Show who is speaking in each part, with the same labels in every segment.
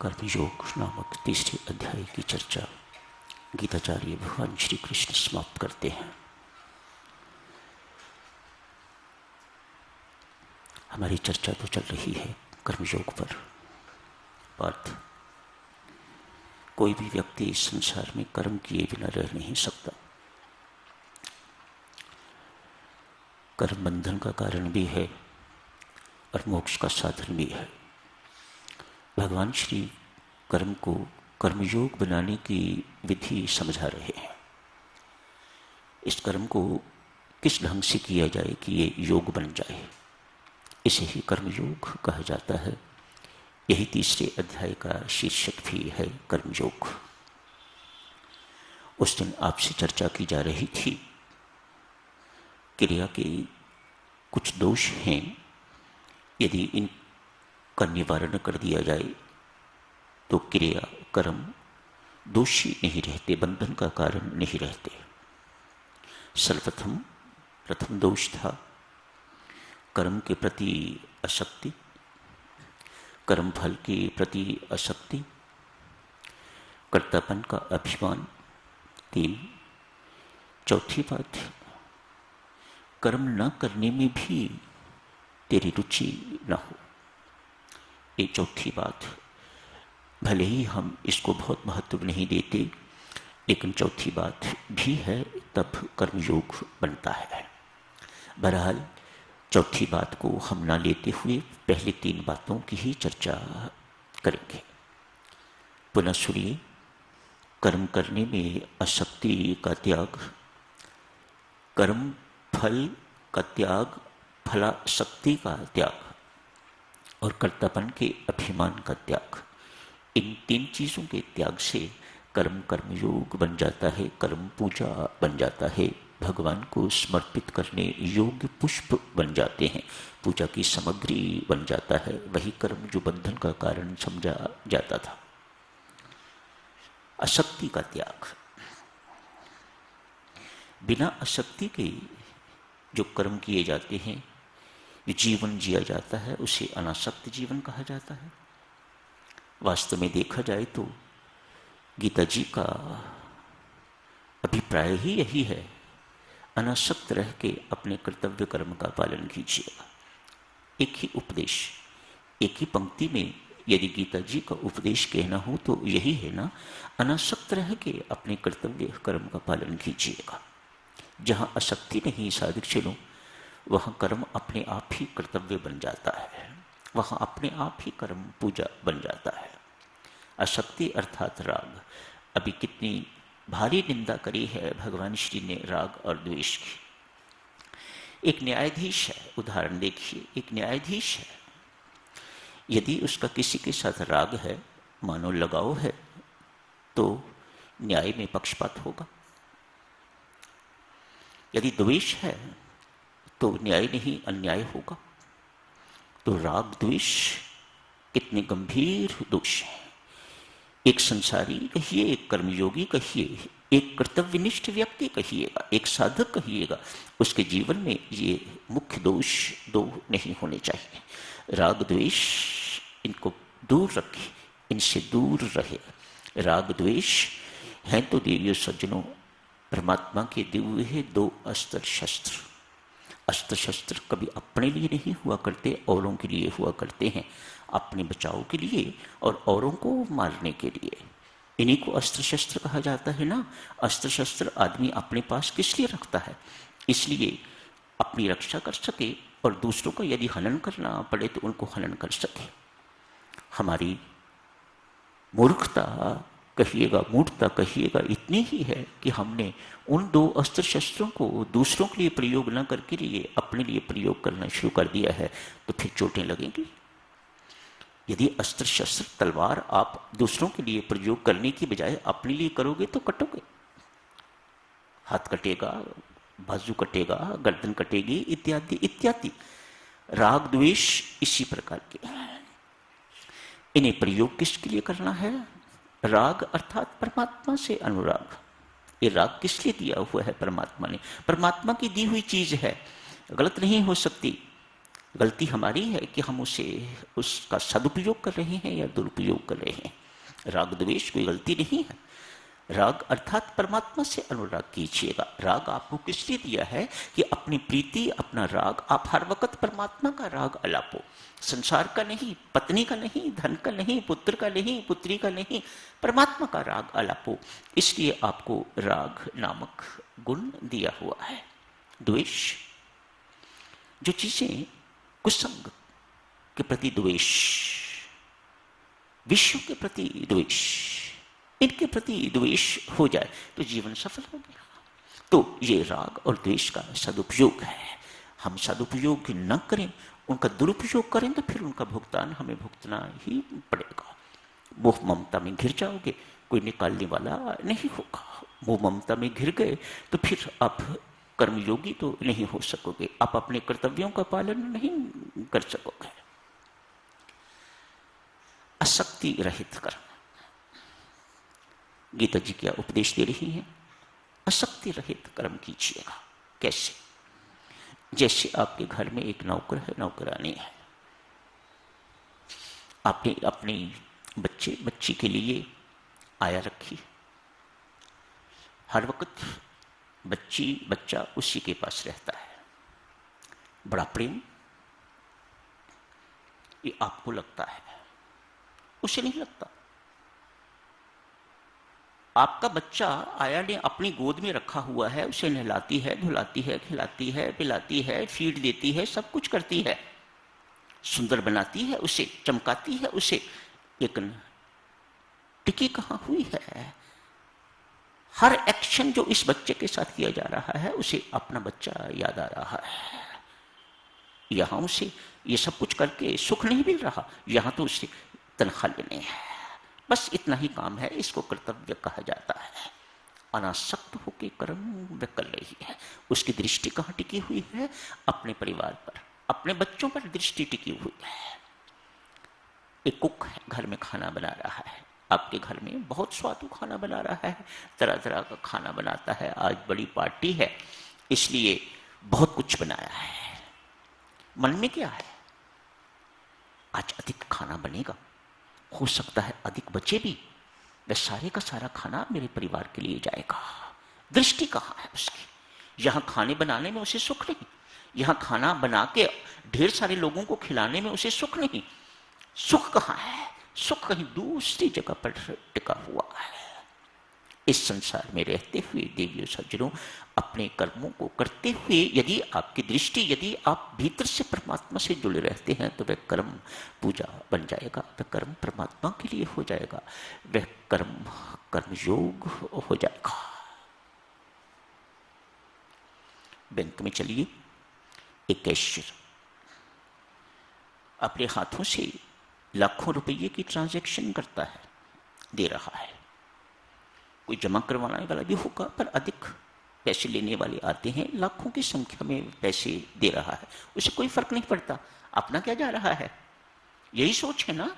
Speaker 1: कर्मयोग नामक तीसरे अध्याय की चर्चा गीताचार्य भगवान श्री कृष्ण समाप्त करते हैं। हमारी चर्चा तो चल रही है कर्मयोग पर। पार्थ, कोई भी व्यक्ति इस संसार में कर्म किए बिना रह नहीं सकता। कर्म बंधन का कारण भी है और मोक्ष का साधन भी है। भगवान श्री कर्म को कर्मयोग बनाने की विधि समझा रहे हैं। इस कर्म को किस ढंग से किया जाए कि ये योग बन जाए, इसे ही कर्मयोग कहा जाता है। यही तीसरे अध्याय का शीर्षक भी है, कर्मयोग। उस दिन आपसे चर्चा की जा रही थी, क्रिया के कुछ दोष हैं, यदि इनका निवारण कर दिया जाए तो क्रिया कर्म दोषी नहीं रहते, बंधन का कारण नहीं रहते। प्रथम दोष था कर्म के प्रति आसक्ति, कर्म फल के प्रति आसक्ति, कर्तापन का अभिमान। 3, चौथी बात, कर्म न करने में भी तेरी रुचि न हो। ये चौथी बात, भले ही हम इसको बहुत महत्व नहीं देते, लेकिन चौथी बात भी है, तब कर्मयोग बनता है। बहरहाल चौथी बात को हम ना लेते हुए पहले 3 बातों की ही चर्चा करेंगे। पुनः सुनिए, कर्म करने में आसक्ति का त्याग, कर्म फल का त्याग, फलासक्ति का त्याग और कर्तापन के अभिमान का त्याग। इन 3 चीजों के त्याग से कर्मयोग बन जाता है, कर्म पूजा बन जाता है, भगवान को समर्पित करने योग्य पुष्प बन जाते हैं, पूजा की सामग्री बन जाता है। वही कर्म जो बंधन का कारण समझा जाता था। आसक्ति का त्याग, बिना आसक्ति के जो कर्म किए जाते हैं, जो जीवन जिया जाता है, उसे अनासक्त जीवन कहा जाता है। वास्तव में देखा जाए तो गीता जी का अभिप्राय ही यही है, अनासक्त रह के अपने कर्तव्य कर्म का पालन कीजिएगा। एक ही उपदेश, एक ही पंक्ति में यदि गीता जी का उपदेश कहना हो तो यही है ना, अनासक्त रह के अपने कर्तव्य कर्म का पालन कीजिएगा। जहां आसक्ति नहीं साधक चलो, वहां कर्म अपने आप ही कर्तव्य बन जाता है, वहां अपने आप ही कर्म पूजा बन जाता है। आसक्ति अर्थात राग। अभी कितनी भारी निंदा करी है भगवान श्री ने राग और द्वेष की। एक न्यायाधीश है, उदाहरण देखिए, एक न्यायाधीश है, यदि उसका किसी के साथ राग है, मानो लगाव है, तो न्याय में पक्षपात होगा। यदि द्वेष है तो न्याय नहीं अन्याय होगा। तो राग द्वेष कितने गंभीर दोष हैं। एक संसारी कहिए, एक कर्मयोगी कहिए, एक कर्तव्यनिष्ठ व्यक्ति कहिएगा, एक साधक कहिएगा, उसके जीवन में ये मुख्य दोष 2 नहीं होने चाहिए। राग द्वेष, इनको दूर रखें, इनसे दूर रहे। राग द्वेष हैं तो देवियों सज्जनों परमात्मा के दिव्य है 2 अस्त्र शस्त्र। अस्त्र शस्त्र कभी अपने लिए नहीं हुआ करते, औरों के लिए हुआ करते हैं, अपने बचाव के लिए और औरों को मारने के लिए। इन्हीं को अस्त्र शस्त्र कहा जाता है ना। अस्त्र शस्त्र आदमी अपने पास किस लिए रखता है? इसलिए अपनी रक्षा कर सके और दूसरों का यदि हनन करना पड़े तो उनको हनन कर सके। हमारी मूर्खता कहिएगा, मूर्खता कहिएगा, इतनी ही है कि हमने उन 2 अस्त्र शस्त्रों को दूसरों के लिए प्रयोग न करके लिए अपने लिए प्रयोग करना शुरू कर दिया है, तो फिर चोटें लगेंगी। यदि अस्त्र शस्त्र तलवार आप दूसरों के लिए प्रयोग करने की बजाय अपने लिए करोगे तो कटोगे, हाथ कटेगा, बाजू कटेगा, गर्दन कटेगी, इत्यादि इत्यादि। राग द्वेष इसी प्रकार के। इन्हें प्रयोग किसके लिए करना है? राग अर्थात परमात्मा से अनुराग। ये राग किस लिए दिया हुआ है परमात्मा ने? परमात्मा की दी हुई चीज है, गलत नहीं हो सकती। गलती हमारी है कि हम उसका सदुपयोग कर रहे हैं या दुरुपयोग कर रहे हैं। राग द्वेष कोई गलती नहीं है। राग अर्थात परमात्मा से अनुराग कीजिएगा। राग आपको किस लिए दिया है कि अपनी प्रीति, अपना राग आप हर वक्त परमात्मा का राग अलापो, संसार का नहीं, पत्नी का नहीं, धन का नहीं, पुत्र का नहीं, पुत्री का नहीं, परमात्मा का राग अलापो। इसलिए आपको राग नामक गुण दिया हुआ है। द्वेष, जो चीजें कुसंग के प्रति द्वेष, विश्व के प्रति द्वेष, इनके प्रति द्वेष हो जाए तो जीवन सफल हो गया। तो ये राग और द्वेष का सदुपयोग है। हम सदुपयोग न करें, उनका दुरुपयोग करें तो फिर उनका भुगतान हमें भुगतना ही पड़ेगा। मोह ममता में घिर जाओगे, कोई निकालने वाला नहीं होगा। मोह ममता में घिर गए तो फिर आप कर्मयोगी तो नहीं हो सकोगे, आप अपने कर्तव्यों का पालन नहीं कर सकोगे। आसक्ति रहित कर्म, गीता जी क्या उपदेश दे रही हैं? आसक्ति रहित कर्म कीजिएगा। कैसे? जैसे आपके घर में एक नौकर है, नौकरानी है, आपने अपने बच्ची के लिए आया रखी, हर वक्त बच्चा उसी के पास रहता है, बड़ा प्रेम ये आपको लगता है, उसे नहीं लगता। आपका बच्चा आया ने अपनी गोद में रखा हुआ है, उसे नहलाती है, धुलाती है, खिलाती है, पिलाती है, फीड देती है, सब कुछ करती है, सुंदर बनाती है उसे, चमकाती है उसे, लेकिन टिकी कहां हुई है? हर एक्शन जो इस बच्चे के साथ किया जा रहा है उसे अपना बच्चा याद आ रहा है। यहां उसे ये सब कुछ करके सुख नहीं मिल रहा, यहां तो उसे तनख्वाह लेनी है, बस इतना ही काम है, इसको कर्तव्य कहा जाता है। अनासक्त होकर कर्म वह कर रही है, उसकी दृष्टि कहां टिकी हुई है? अपने परिवार पर, अपने बच्चों पर दृष्टि टिकी हुई है। एक कुक है, घर में खाना बना रहा है, आपके घर में बहुत स्वादु खाना बना रहा है, तरह तरह का खाना बनाता है, आज बड़ी पार्टी है इसलिए बहुत कुछ बनाया है। मन में क्या है? आज अधिक खाना बनेगा, हो सकता है अधिक बचे भी, वह सारे का सारा खाना मेरे परिवार के लिए जाएगा। दृष्टि कहां है उसकी? यहां खाने बनाने में उसे सुख नहीं, यहां खाना बना के ढेर सारे लोगों को खिलाने में उसे सुख नहीं। सुख कहां है? सुख कहीं दूसरी जगह पर टिका हुआ है। इस संसार में रहते हुए देवियों सज्जनों, अपने कर्मों को करते हुए यदि आपकी दृष्टि, यदि आप भीतर से परमात्मा से जुड़े रहते हैं तो वह कर्म पूजा बन जाएगा, वह कर्म परमात्मा के लिए हो जाएगा, वह कर्म कर्मयोग हो जाएगा। बैंक में चलिए, एक कैशियर अपने हाथों से लाखों रुपये की ट्रांजैक्शन करता है, दे रहा है। कोई जमा करवाने वाला भी होगा, पर अधिक पैसे लेने वाले आते हैं, लाखों की संख्या में पैसे दे रहा है, उसे कोई फर्क नहीं पड़ता अपना क्या जा रहा है। यही सोच है ना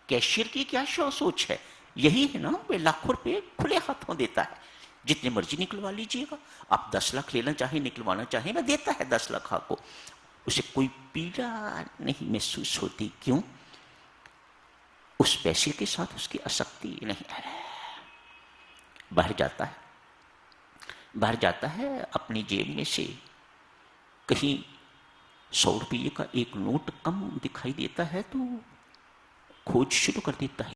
Speaker 1: कैशियर की? क्या सोच है? यही है ना, वे लाखों रुपए खुले हाथों देता है, जितने मर्जी निकलवा लीजिएगा। आप 10 लाख लेना चाहे, निकलवाना चाहे, वह देता है 10 लाख आपको, उसे कोई पीड़ा नहीं महसूस होती। क्यों? उस पैसे के साथ उसकी आसक्ति नहीं है। बाहर जाता है, अपनी जेब में से कहीं 100 रुपये का एक नोट कम दिखाई देता है तो खोज शुरू कर देता है,